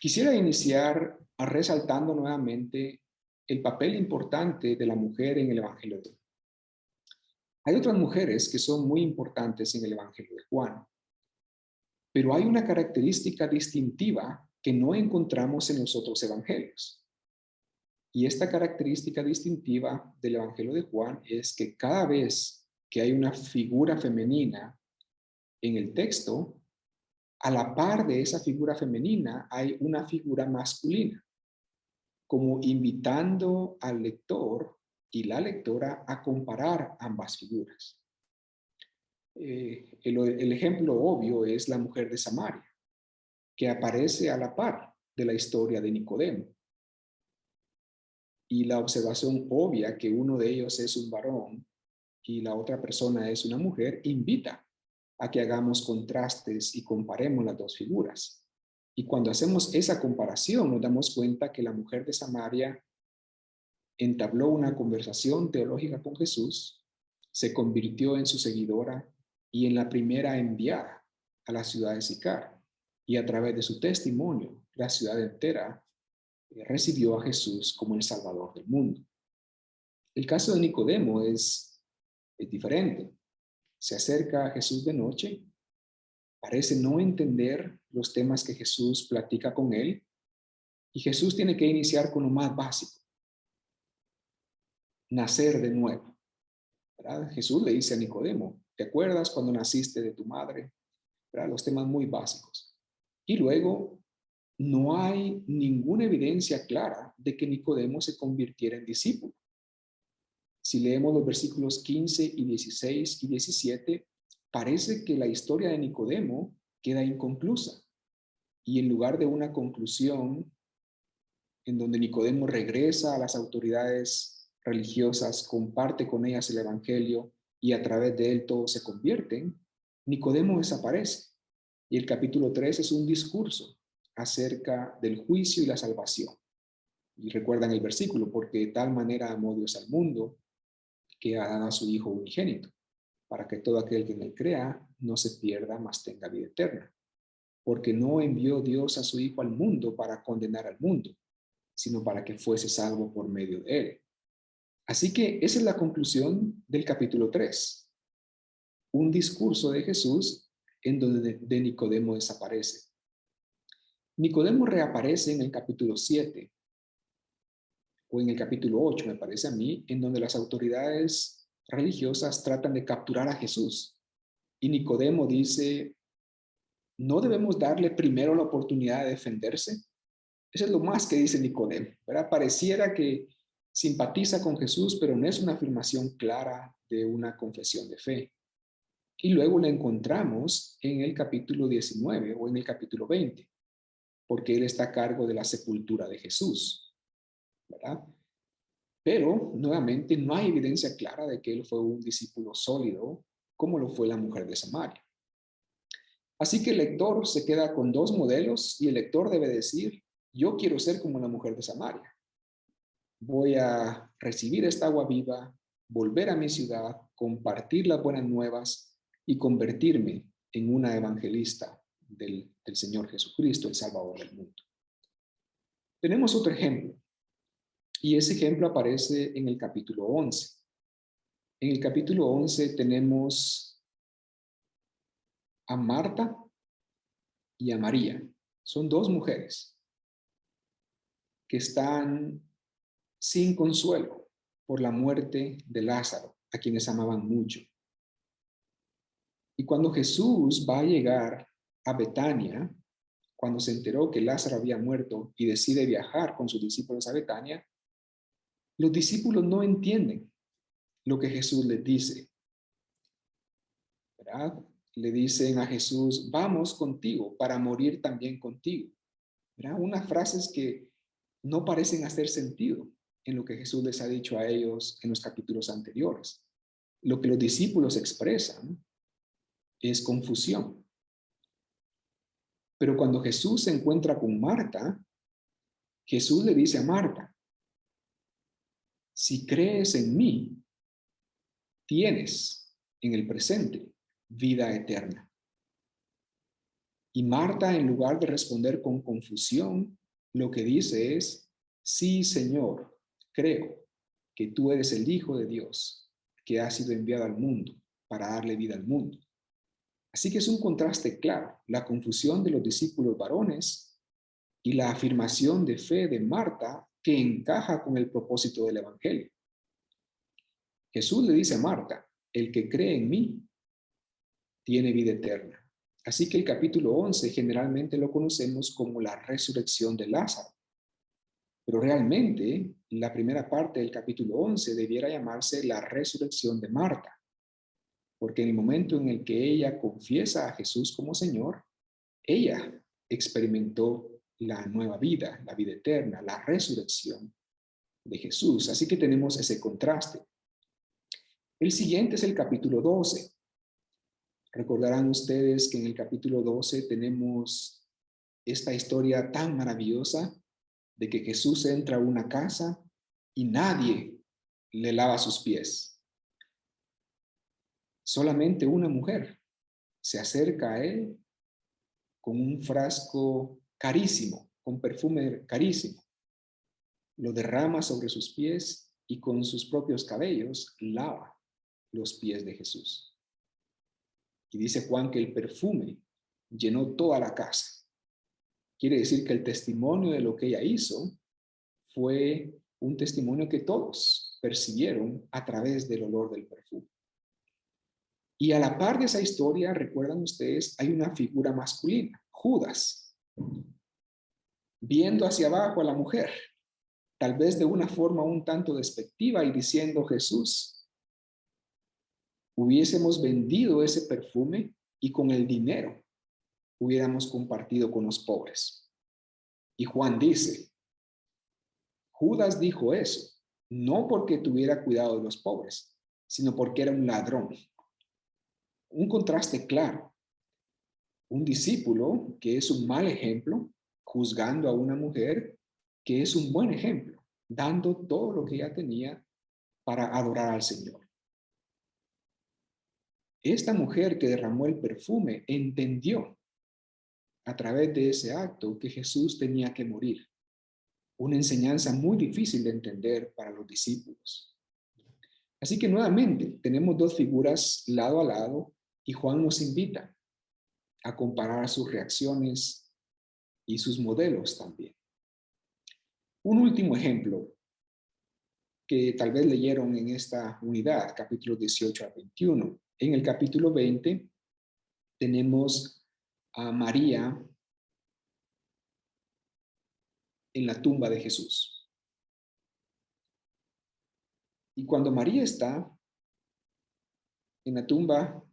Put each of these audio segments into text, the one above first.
Quisiera iniciar resaltando nuevamente el papel importante de la mujer en el Evangelio de hoy. Hay otras mujeres que son muy importantes en el Evangelio de Juan, pero hay una característica distintiva que no encontramos en los otros evangelios. Y esta característica distintiva del Evangelio de Juan es que cada vez que hay una figura femenina en el texto, a la par de esa figura femenina hay una figura masculina, como invitando al lector y la lectora a comparar ambas figuras. El ejemplo obvio es la mujer de Samaria, que aparece a la par de la historia de Nicodemo. Y la observación obvia que uno de ellos es un varón y la otra persona es una mujer invita a que hagamos contrastes y comparemos las dos figuras. Y cuando hacemos esa comparación nos damos cuenta que la mujer de Samaria entabló una conversación teológica con Jesús, se convirtió en su seguidora y en la primera enviada a la ciudad de Sicar. Y a través de su testimonio, la ciudad entera recibió a Jesús como el Salvador del mundo. El caso de Nicodemo es diferente. Se acerca a Jesús de noche, parece no entender los temas que Jesús platica con él, y Jesús tiene que iniciar con lo más básico: nacer de nuevo. ¿Verdad? Jesús le dice a Nicodemo: ¿te acuerdas cuando naciste de tu madre? ¿Verdad? Los temas muy básicos. Y luego no hay ninguna evidencia clara de que Nicodemo se convirtiera en discípulo. Si leemos los versículos 15 y 16 y 17, parece que la historia de Nicodemo queda inconclusa. Y en lugar de una conclusión en donde Nicodemo regresa a las autoridades religiosas, comparte con ellas el evangelio y a través de él todos se convierten, Nicodemo desaparece. Y el capítulo 3 es un discurso acerca del juicio y la salvación. Y recuerdan el versículo: porque de tal manera amó Dios al mundo que ha dado a su Hijo unigénito, para que todo aquel que en él crea no se pierda, mas tenga vida eterna. Porque no envió Dios a su Hijo al mundo para condenar al mundo, sino para que fuese salvo por medio de él. Así que esa es la conclusión del capítulo 3. Un discurso de Jesús en donde de Nicodemo desaparece. Nicodemo reaparece en el capítulo 7, o en el capítulo 8, me parece a mí, en donde las autoridades religiosas tratan de capturar a Jesús. Y Nicodemo dice: ¿no debemos darle primero la oportunidad de defenderse? Eso es lo más que dice Nicodemo, ¿verdad? Pareciera que simpatiza con Jesús, pero no es una afirmación clara de una confesión de fe. Y luego la encontramos en el capítulo 19 o en el capítulo 20, porque él está a cargo de la sepultura de Jesús, ¿verdad? Pero, nuevamente, no hay evidencia clara de que él fue un discípulo sólido, como lo fue la mujer de Samaria. Así que el lector se queda con dos modelos y el lector debe decir: yo quiero ser como la mujer de Samaria. Voy a recibir esta agua viva, volver a mi ciudad, compartir las buenas nuevas y convertirme en una evangelista del Señor Jesucristo, el Salvador del mundo. Tenemos otro ejemplo, y ese ejemplo aparece en el capítulo 11. En el capítulo 11 tenemos a Marta y a María. Son dos mujeres que están sin consuelo por la muerte de Lázaro, a quienes amaban mucho. Y cuando Jesús va a llegar a Betania, cuando se enteró que Lázaro había muerto y decide viajar con sus discípulos a Betania, los discípulos no entienden lo que Jesús les dice, ¿verdad? Le dicen a Jesús: vamos contigo para morir también contigo, ¿verdad? Unas frases que no parecen hacer sentido en lo que Jesús les ha dicho a ellos en los capítulos anteriores. Lo que los discípulos expresan es confusión. Pero cuando Jesús se encuentra con Marta, Jesús le dice a Marta: si crees en mí, tienes en el presente vida eterna. Y Marta, en lugar de responder con confusión, lo que dice es, sí, Señor, creo que tú eres el Hijo de Dios, que ha sido enviado al mundo para darle vida al mundo. Así que es un contraste claro, la confusión de los discípulos varones y la afirmación de fe de Marta que encaja con el propósito del Evangelio. Jesús le dice a Marta, el que cree en mí tiene vida eterna. Así que el capítulo 11 generalmente lo conocemos como la resurrección de Lázaro. Pero realmente la primera parte del capítulo 11 debiera llamarse la resurrección de Marta, porque en el momento en el que ella confiesa a Jesús como Señor, ella experimentó la nueva vida, la vida eterna, la resurrección de Jesús. Así que tenemos ese contraste. El siguiente es el capítulo 12. Recordarán ustedes que en el capítulo 12 tenemos esta historia tan maravillosa de que Jesús entra a una casa y nadie le lava sus pies. Solamente una mujer se acerca a él con un frasco carísimo, con perfume carísimo. Lo derrama sobre sus pies y con sus propios cabellos lava los pies de Jesús. Y dice Juan que el perfume llenó toda la casa. Quiere decir que el testimonio de lo que ella hizo fue un testimonio que todos percibieron a través del olor del perfume. Y a la par de esa historia, recuerdan ustedes, hay una figura masculina, Judas, viendo hacia abajo a la mujer, tal vez de una forma un tanto despectiva y diciendo, Jesús, hubiésemos vendido ese perfume y con el dinero hubiéramos compartido con los pobres. Y Juan dice, Judas dijo eso, no porque tuviera cuidado de los pobres, sino porque era un ladrón. Un contraste claro. Un discípulo que es un mal ejemplo, juzgando a una mujer que es un buen ejemplo, dando todo lo que ella tenía para adorar al Señor. Esta mujer que derramó el perfume entendió a través de ese acto que Jesús tenía que morir. Una enseñanza muy difícil de entender para los discípulos. Así que nuevamente tenemos dos figuras lado a lado y Juan nos invita a comparar sus reacciones y sus modelos también. Un último ejemplo que tal vez leyeron en esta unidad, capítulos 18 a 21. En el capítulo 20 tenemos a María en la tumba de Jesús. Y cuando María está en la tumba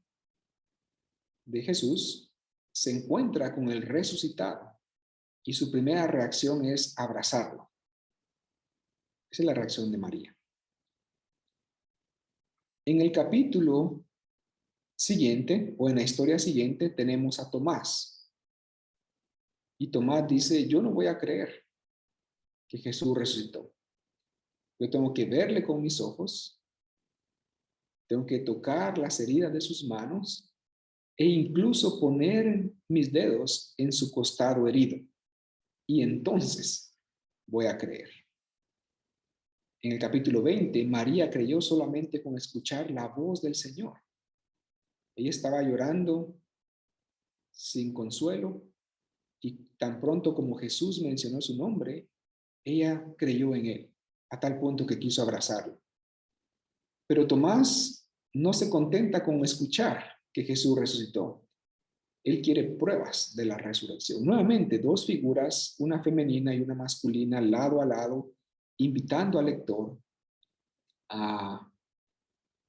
de Jesús, se encuentra con el resucitado y su primera reacción es abrazarlo. Esa es la reacción de María. En el capítulo siguiente, o en la historia siguiente, tenemos a Tomás. Y Tomás dice, yo no voy a creer que Jesús resucitó. Yo tengo que verle con mis ojos, tengo que tocar las heridas de sus manos e incluso poner mis dedos en su costado herido. Y entonces voy a creer. En el capítulo 20, María creyó solamente con escuchar la voz del Señor. Ella estaba llorando sin consuelo y tan pronto como Jesús mencionó su nombre, ella creyó en él, a tal punto que quiso abrazarlo. Pero Tomás no se contenta con escuchar que Jesús resucitó. Él quiere pruebas de la resurrección. Nuevamente, dos figuras, una femenina y una masculina, lado a lado, invitando al lector a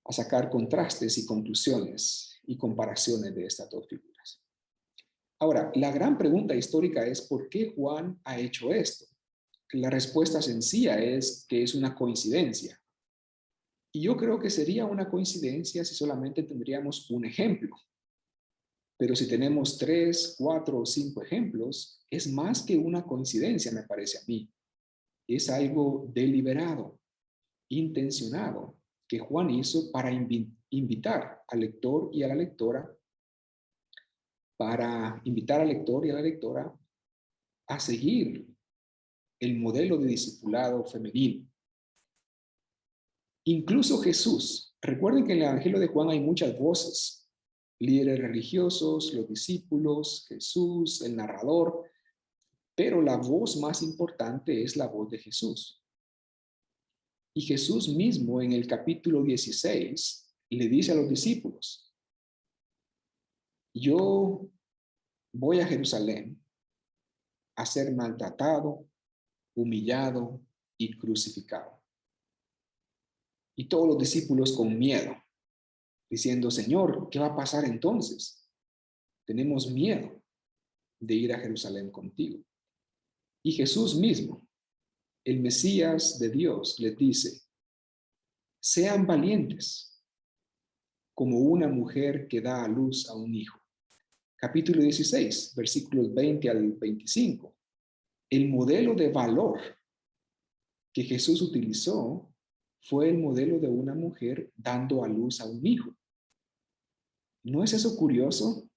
sacar contrastes y conclusiones y comparaciones de estas dos figuras. Ahora, la gran pregunta histórica es ¿por qué Juan ha hecho esto? La respuesta sencilla es que es una coincidencia. Y yo creo que sería una coincidencia si solamente tendríamos un ejemplo. Pero si tenemos 3, 4 o 5 ejemplos, es más que una coincidencia, me parece a mí. Es algo deliberado, intencionado, que Juan hizo para invitar al lector y a la lectora para invitar al lector y a la lectora a seguir el modelo de discipulado femenino. Incluso Jesús. Recuerden que en el Evangelio de Juan hay muchas voces: líderes religiosos, los discípulos, Jesús, el narrador, pero la voz más importante es la voz de Jesús. Y Jesús mismo en el capítulo 16 le dice a los discípulos: yo voy a Jerusalén a ser maltratado, humillado y crucificado. Y todos los discípulos con miedo, diciendo: Señor, ¿qué va a pasar entonces? Tenemos miedo de ir a Jerusalén contigo. Y Jesús mismo, el Mesías de Dios, les dice: sean valientes como una mujer que da a luz a un hijo. Capítulo 16, versículos 20 al 25. El modelo de valor que Jesús utilizó fue el modelo de una mujer dando a luz a un hijo. ¿No es eso curioso?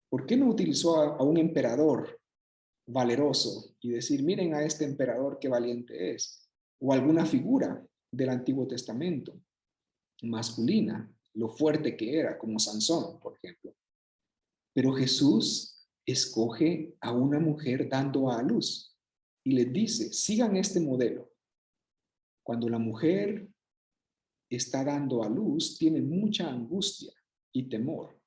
¿Por qué no utilizó a un emperador valeroso y decir: miren a este emperador qué valiente es? O alguna figura del Antiguo Testamento masculina, lo fuerte que era, como Sansón, por ejemplo. Pero Jesús escoge a una mujer dando a luz y les dice: sigan este modelo. Cuando la mujer está dando a luz, tiene mucha angustia y temor,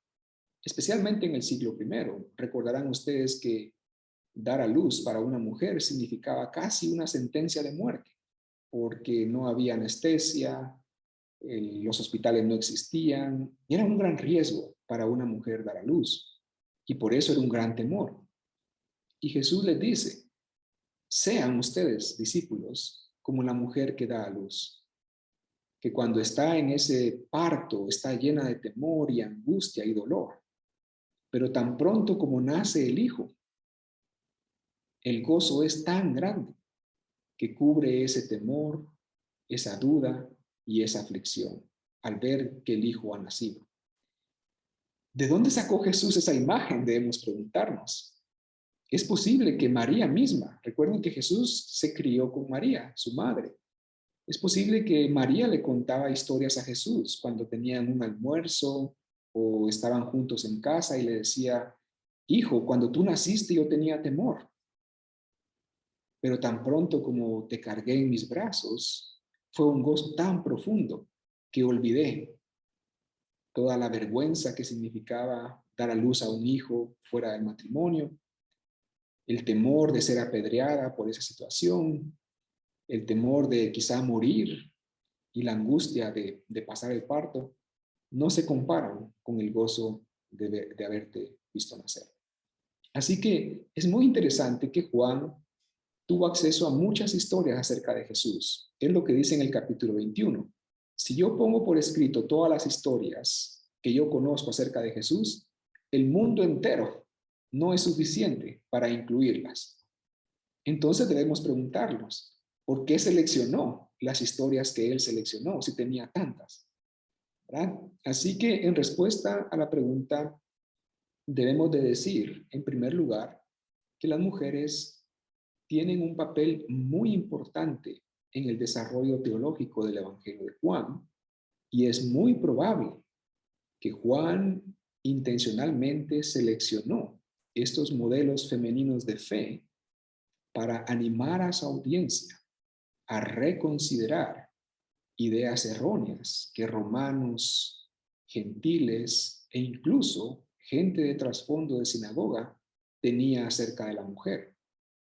especialmente en el siglo I. Recordarán ustedes que dar a luz para una mujer significaba casi una sentencia de muerte, porque no había anestesia, los hospitales no existían, era un gran riesgo para una mujer dar a luz, y por eso era un gran temor. Y Jesús les dice: sean ustedes discípulos como la mujer que da a luz, que cuando está en ese parto está llena de temor y angustia y dolor, pero tan pronto como nace el hijo, el gozo es tan grande que cubre ese temor, esa duda y esa aflicción al ver que el hijo ha nacido. ¿De dónde sacó Jesús esa imagen? Debemos preguntarnos. Es posible que María misma, recuerden que Jesús se crió con María, su madre. Es posible que María le contaba historias a Jesús cuando tenían un almuerzo o estaban juntos en casa y le decía: hijo, cuando tú naciste yo tenía temor, pero tan pronto como te cargué en mis brazos, fue un gozo tan profundo que olvidé toda la vergüenza que significaba dar a luz a un hijo fuera del matrimonio, el temor de ser apedreada por esa situación, el temor de quizá morir y la angustia de pasar el parto, no se comparan con el gozo de haberte visto nacer. Así que es muy interesante que Juan tuvo acceso a muchas historias acerca de Jesús. Es lo que dice en el capítulo 21. Si yo pongo por escrito todas las historias que yo conozco acerca de Jesús, el mundo entero no es suficiente para incluirlas. Entonces debemos preguntarnos: ¿por qué seleccionó las historias que él seleccionó si tenía tantas? ¿Verdad? Así que en respuesta a la pregunta, debemos de decir, en primer lugar, que las mujeres tienen un papel muy importante en el desarrollo teológico del Evangelio de Juan, y es muy probable que Juan intencionalmente seleccionó estos modelos femeninos de fe para animar a su audiencia a reconsiderar ideas erróneas que romanos, gentiles e incluso gente de trasfondo de sinagoga tenía acerca de la mujer,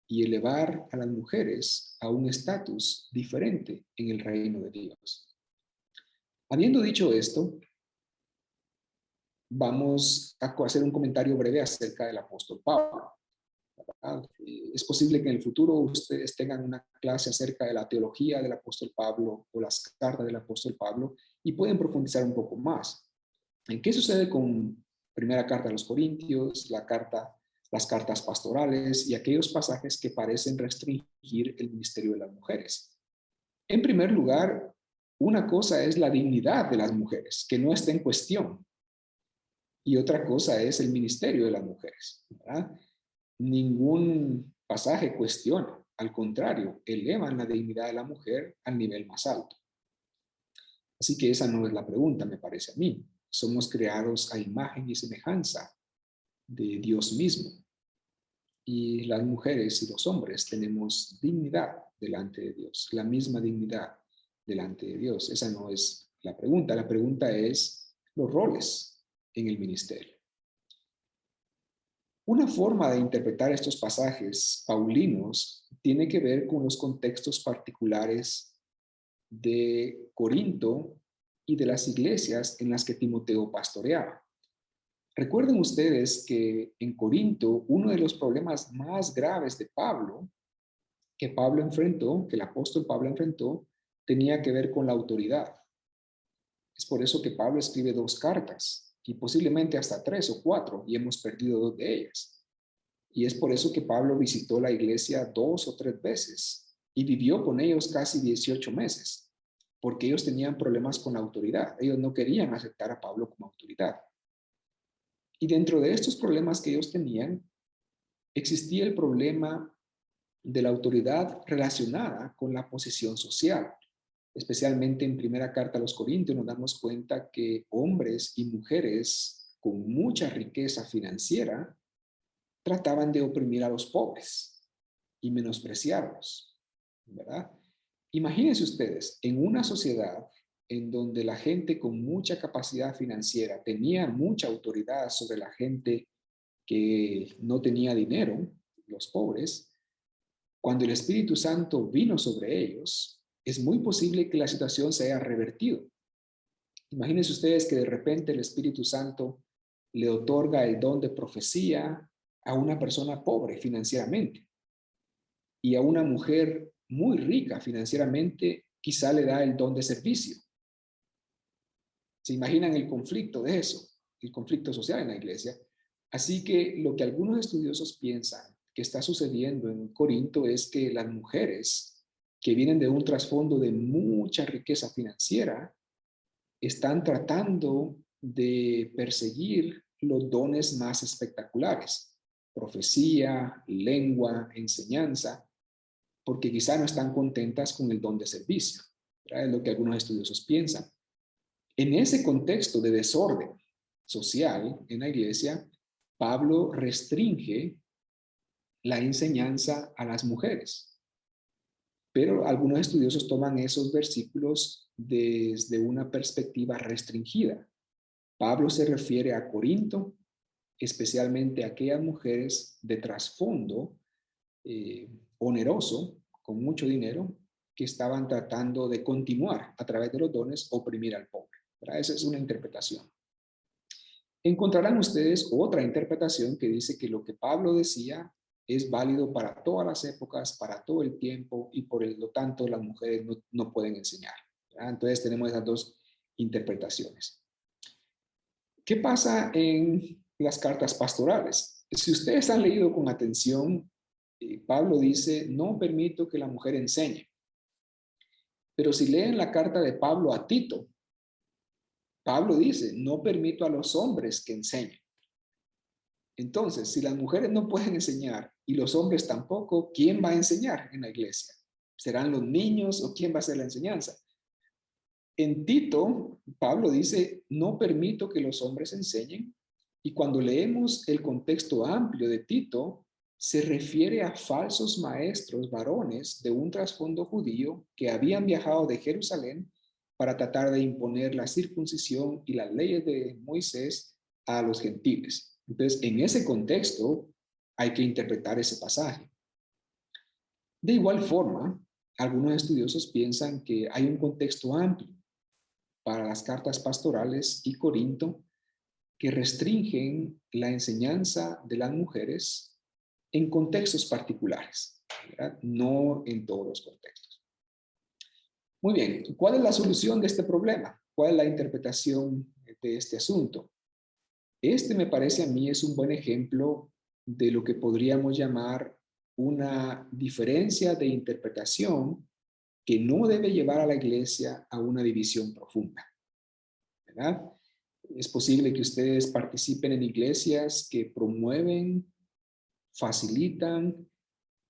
y elevar a las mujeres a un estatus diferente en el reino de Dios. Habiendo dicho esto, vamos a hacer un comentario breve acerca del apóstol Pablo. Es posible que en el futuro ustedes tengan una clase acerca de la teología del apóstol Pablo o las cartas del apóstol Pablo y pueden profundizar un poco más. ¿En qué sucede con primera carta a los Corintios, las cartas pastorales y aquellos pasajes que parecen restringir el ministerio de las mujeres? En primer lugar, una cosa es la dignidad de las mujeres, que no está en cuestión. Y otra cosa es el ministerio de las mujeres, ¿verdad? Ningún pasaje cuestiona, al contrario, elevan la dignidad de la mujer al nivel más alto. Así que esa no es la pregunta, me parece a mí. Somos creados a imagen y semejanza de Dios mismo. Y las mujeres y los hombres tenemos dignidad delante de Dios, la misma dignidad delante de Dios. Esa no es la pregunta. La pregunta es los roles en el ministerio. Una forma de interpretar estos pasajes paulinos tiene que ver con los contextos particulares de Corinto y de las iglesias en las que Timoteo pastoreaba. Recuerden ustedes que en Corinto uno de los problemas más graves de Pablo, que Pablo enfrentó, que el apóstol Pablo enfrentó, tenía que ver con la autoridad. Es por eso que Pablo escribe 2 cartas y posiblemente hasta 3 o 4 y hemos perdido 2 de ellas. Y es por eso que Pablo visitó la iglesia 2 o 3 veces y vivió con ellos casi 18 meses, porque ellos tenían problemas con la autoridad. Ellos no querían aceptar a Pablo como autoridad. Y dentro de estos problemas que ellos tenían, existía el problema de la autoridad relacionada con la posición social. Especialmente en primera carta a los Corintios nos damos cuenta que hombres y mujeres con mucha riqueza financiera trataban de oprimir a los pobres y menospreciarlos, ¿verdad? Imagínense ustedes, en una sociedad en donde la gente con mucha capacidad financiera tenía mucha autoridad sobre la gente que no tenía dinero, los pobres, cuando el Espíritu Santo vino sobre ellos, es muy posible que la situación se haya revertido. Imagínense ustedes que de repente el Espíritu Santo le otorga el don de profecía a una persona pobre financieramente y a una mujer muy rica financieramente quizá le da el don de servicio. ¿Se imaginan el conflicto de eso? El conflicto social en la iglesia. Así que lo que algunos estudiosos piensan que está sucediendo en Corinto es que las mujeres que vienen de un trasfondo de mucha riqueza financiera están tratando de perseguir los dones más espectaculares, profecía, lengua, enseñanza, porque quizá no están contentas con el don de servicio. ¿Verdad? Es lo que algunos estudiosos piensan. En ese contexto de desorden social en la iglesia, Pablo restringe la enseñanza a las mujeres. Pero algunos estudiosos toman esos versículos desde una perspectiva restringida. Pablo se refiere a Corinto, especialmente a aquellas mujeres de trasfondo oneroso, con mucho dinero, que estaban tratando de continuar a través de los dones oprimir al pobre. ¿Verdad? Esa es una interpretación. Encontrarán ustedes otra interpretación que dice que lo que Pablo decía es válido para todas las épocas, para todo el tiempo, y por lo tanto las mujeres no pueden enseñar. ¿Verdad? Entonces tenemos esas 2 interpretaciones. ¿Qué pasa en las cartas pastorales? Si ustedes han leído con atención, Pablo dice, no permito que la mujer enseñe. Pero si leen la carta de Pablo a Tito, Pablo dice, no permito a los hombres que enseñen. Entonces, si las mujeres no pueden enseñar y los hombres tampoco, ¿quién va a enseñar en la iglesia? ¿Serán los niños o quién va a hacer la enseñanza? En Tito, Pablo dice, no permito que los hombres enseñen. Y cuando leemos el contexto amplio de Tito, se refiere a falsos maestros varones de un trasfondo judío que habían viajado de Jerusalén para tratar de imponer la circuncisión y las leyes de Moisés a los gentiles. Entonces, en ese contexto hay que interpretar ese pasaje. De igual forma, algunos estudiosos piensan que hay un contexto amplio para las cartas pastorales y Corinto que restringen la enseñanza de las mujeres en contextos particulares, ¿verdad? No en todos los contextos. Muy bien, ¿cuál es la solución de este problema? ¿Cuál es la interpretación de este asunto? Este me parece a mí es un buen ejemplo de lo que podríamos llamar una diferencia de interpretación que no debe llevar a la iglesia a una división profunda, ¿verdad? Es posible que ustedes participen en iglesias que promueven, facilitan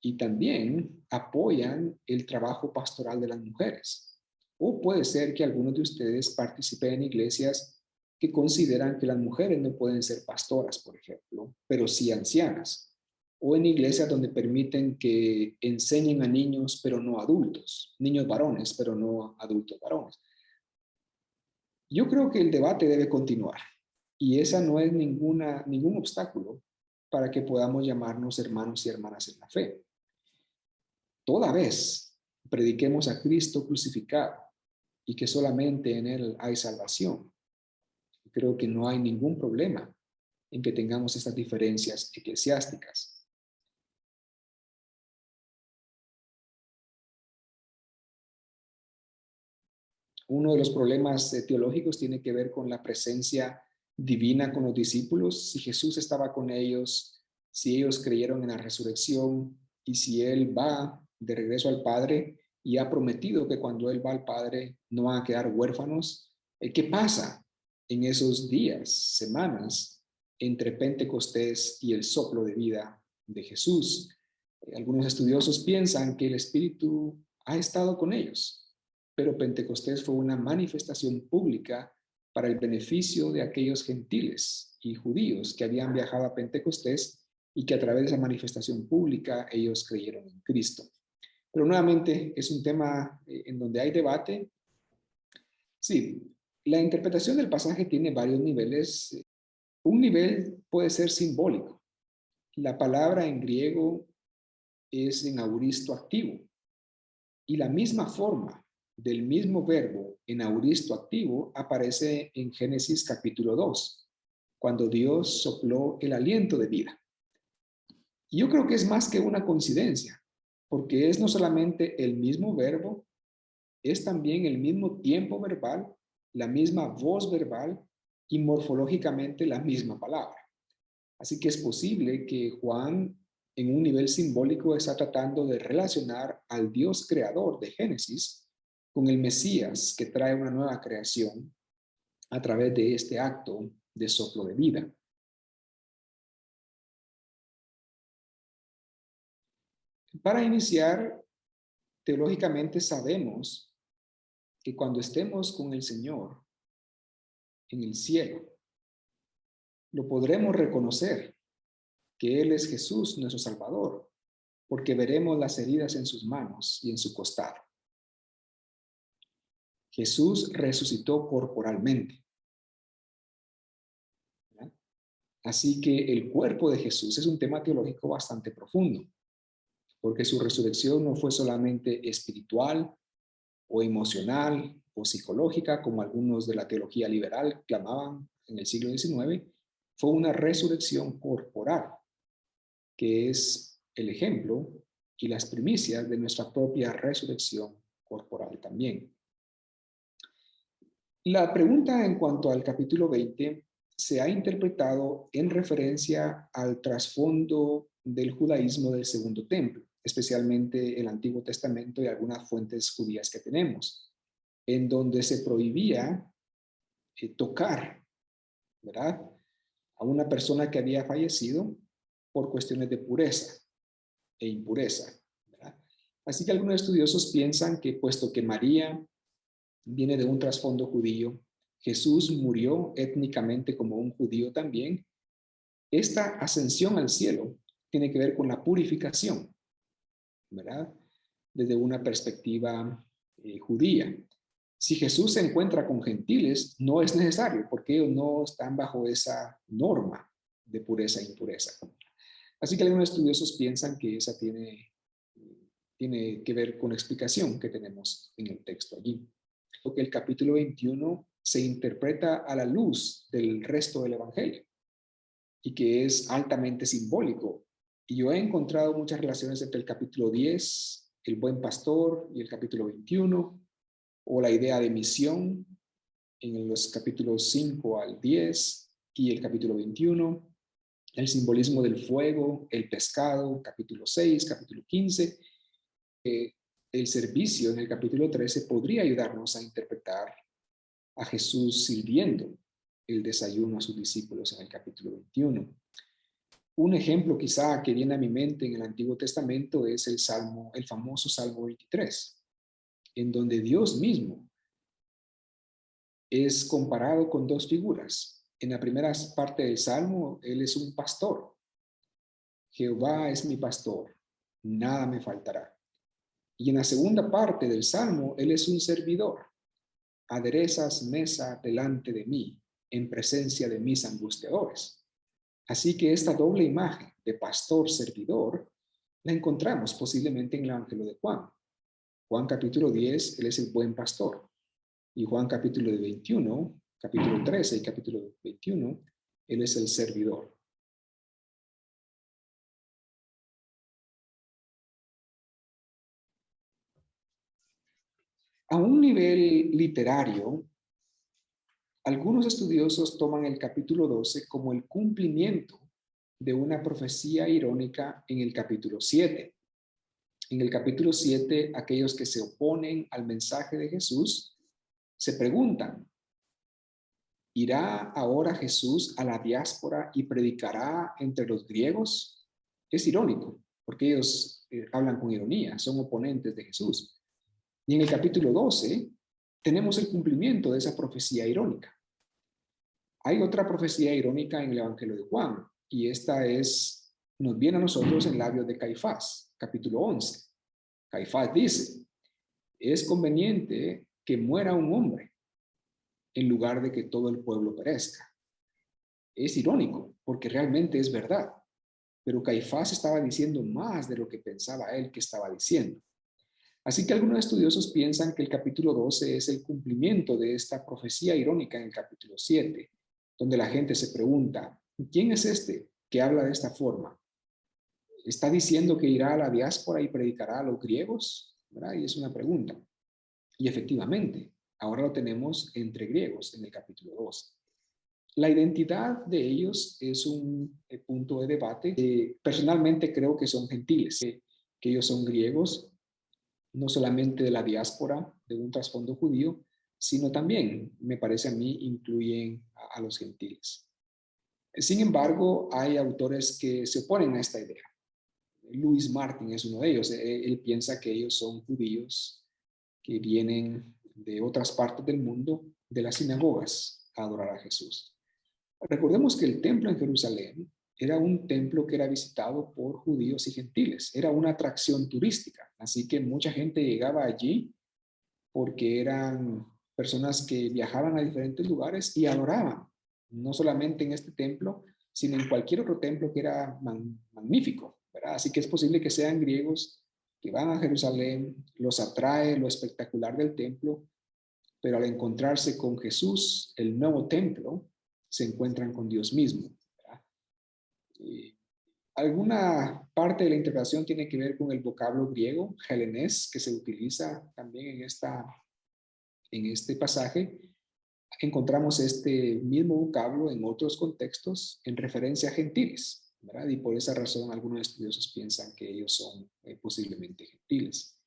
y también apoyan el trabajo pastoral de las mujeres. O puede ser que algunos de ustedes participen en iglesias que consideran que las mujeres no pueden ser pastoras, por ejemplo, pero sí ancianas. O en iglesias donde permiten que enseñen a niños, pero no adultos. Niños varones, pero no adultos varones. Yo creo que el debate debe continuar y esa no es ningún obstáculo para que podamos llamarnos hermanos y hermanas en la fe. Toda vez prediquemos a Cristo crucificado y que solamente en Él hay salvación. Creo que no hay ningún problema en que tengamos estas diferencias eclesiásticas. Uno de los problemas teológicos tiene que ver con la presencia divina con los discípulos. Si Jesús estaba con ellos, si ellos creyeron en la resurrección y si Él va de regreso al Padre y ha prometido que cuando Él va al Padre no van a quedar huérfanos, ¿qué pasa en esos días, semanas, entre Pentecostés y el soplo de vida de Jesús? Algunos estudiosos piensan que el Espíritu ha estado con ellos, pero Pentecostés fue una manifestación pública para el beneficio de aquellos gentiles y judíos que habían viajado a Pentecostés y que a través de esa manifestación pública ellos creyeron en Cristo. Pero nuevamente es un tema en donde hay debate. Sí, la interpretación del pasaje tiene varios niveles. Un nivel puede ser simbólico. La palabra en griego es en auristo activo y la misma forma del mismo verbo en auristo activo aparece en Génesis capítulo 2, cuando Dios sopló el aliento de vida. Y yo creo que es más que una coincidencia, porque es no solamente el mismo verbo, es también el mismo tiempo verbal, la misma voz verbal y morfológicamente la misma palabra. Así que es posible que Juan, en un nivel simbólico, está tratando de relacionar al Dios creador de Génesis con el Mesías que trae una nueva creación a través de este acto de soplo de vida. Para iniciar, teológicamente sabemos que cuando estemos con el Señor en el cielo, lo podremos reconocer que Él es Jesús, nuestro Salvador, porque veremos las heridas en sus manos y en su costado. Jesús resucitó corporalmente. ¿Verdad? Así que el cuerpo de Jesús es un tema teológico bastante profundo, porque su resurrección no fue solamente espiritual o emocional o psicológica, como algunos de la teología liberal clamaban en el siglo XIX, fue una resurrección corporal, que es el ejemplo y las primicias de nuestra propia resurrección corporal también. La pregunta en cuanto al capítulo 20 se ha interpretado en referencia al trasfondo del judaísmo del Segundo Templo, especialmente el Antiguo Testamento y algunas fuentes judías que tenemos, en donde se prohibía tocar, ¿verdad?, a una persona que había fallecido por cuestiones de pureza e impureza, ¿verdad? Así que algunos estudiosos piensan que puesto que María viene de un trasfondo judío, Jesús murió étnicamente como un judío también, esta ascensión al cielo tiene que ver con la purificación, ¿verdad? Desde una perspectiva judía. Si Jesús se encuentra con gentiles, no es necesario, porque ellos no están bajo esa norma de pureza e impureza. Así que algunos estudiosos piensan que esa tiene que ver con la explicación que tenemos en el texto allí. Porque el capítulo 21 se interpreta a la luz del resto del Evangelio y que es altamente simbólico. Y yo he encontrado muchas relaciones entre el capítulo 10, el buen pastor, y el capítulo 21, o la idea de misión en los capítulos 5 al 10 y el capítulo 21, el simbolismo del fuego, el pescado, capítulo 6, capítulo 15, el servicio en el capítulo 13 podría ayudarnos a interpretar a Jesús sirviendo el desayuno a sus discípulos en el capítulo 21. Un ejemplo quizá que viene a mi mente en el Antiguo Testamento es el famoso Salmo 23, en donde Dios mismo es comparado con dos figuras. En la primera parte del Salmo, Él es un pastor. Jehová es mi pastor, nada me faltará. Y en la segunda parte del Salmo, Él es un servidor. Aderezas mesa delante de mí, en presencia de mis angustiadores. Así que esta doble imagen de pastor-servidor la encontramos posiblemente en el Evangelio de Juan. Juan capítulo 10, Él es el buen pastor. Y Juan capítulo 21, capítulo 13 y capítulo 21, Él es el servidor. A un nivel literario, algunos estudiosos toman el capítulo 12 como el cumplimiento de una profecía irónica en el capítulo 7. En el capítulo 7, aquellos que se oponen al mensaje de Jesús se preguntan, ¿irá ahora Jesús a la diáspora y predicará entre los griegos? Es irónico, porque ellos hablan con ironía, son oponentes de Jesús. Y en el capítulo 12 tenemos el cumplimiento de esa profecía irónica. Hay otra profecía irónica en el Evangelio de Juan, y esta nos viene a nosotros en labios de Caifás, capítulo 11. Caifás dice, es conveniente que muera un hombre en lugar de que todo el pueblo perezca. Es irónico, porque realmente es verdad, pero Caifás estaba diciendo más de lo que pensaba él que estaba diciendo. Así que algunos estudiosos piensan que el capítulo 12 es el cumplimiento de esta profecía irónica en el capítulo 7, donde la gente se pregunta, ¿quién es este que habla de esta forma? ¿Está diciendo que irá a la diáspora y predicará a los griegos? ¿Verdad? Y es una pregunta. Y efectivamente, ahora lo tenemos entre griegos en el capítulo 12. La identidad de ellos es un punto de debate. Personalmente creo que son gentiles, que ellos son griegos, no solamente de la diáspora, de un trasfondo judío, sino también, me parece a mí, incluyen a los gentiles. Sin embargo, hay autores que se oponen a esta idea. Louis Martin es uno de ellos. Él piensa que ellos son judíos que vienen de otras partes del mundo, de las sinagogas, a adorar a Jesús. Recordemos que el templo en Jerusalén era un templo que era visitado por judíos y gentiles. Era una atracción turística, así que mucha gente llegaba allí porque eran personas que viajaban a diferentes lugares y adoraban, no solamente en este templo, sino en cualquier otro templo que era magnífico, ¿verdad? Así que es posible que sean griegos que van a Jerusalén, los atrae lo espectacular del templo, pero al encontrarse con Jesús, el nuevo templo, se encuentran con Dios mismo, ¿verdad? Alguna parte de la interpretación tiene que ver con el vocablo griego, helenés, que se utiliza también en este pasaje. Encontramos este mismo vocablo en otros contextos en referencia a gentiles, ¿verdad? Y por esa razón algunos estudiosos piensan que ellos son posiblemente gentiles.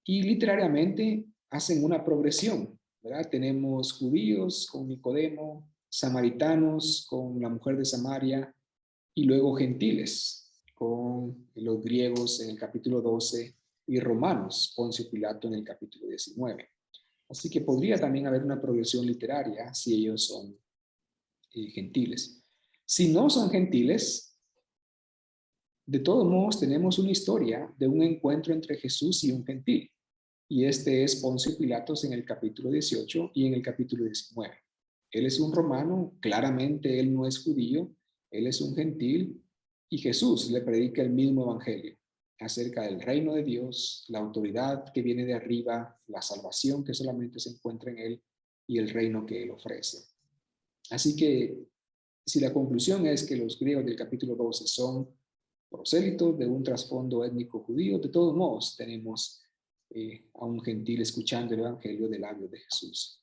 Y literariamente hacen una progresión, ¿verdad? Tenemos judíos con Nicodemo, samaritanos con la mujer de Samaria y luego gentiles con los griegos en el capítulo 12 y romanos, Poncio Pilato en el capítulo 19. Así que podría también haber una progresión literaria si ellos son gentiles. Si no son gentiles, de todos modos tenemos una historia de un encuentro entre Jesús y un gentil. Y este es Poncio Pilatos en el capítulo 18 y en el capítulo 19. Él es un romano, claramente él no es judío, él es un gentil y Jesús le predica el mismo evangelio acerca del reino de Dios, la autoridad que viene de arriba, la salvación que solamente se encuentra en él y el reino que él ofrece. Así que si la conclusión es que los griegos del capítulo 12 son prosélitos de un trasfondo étnico judío, de todos modos tenemos a un gentil escuchando el evangelio de labios de Jesús.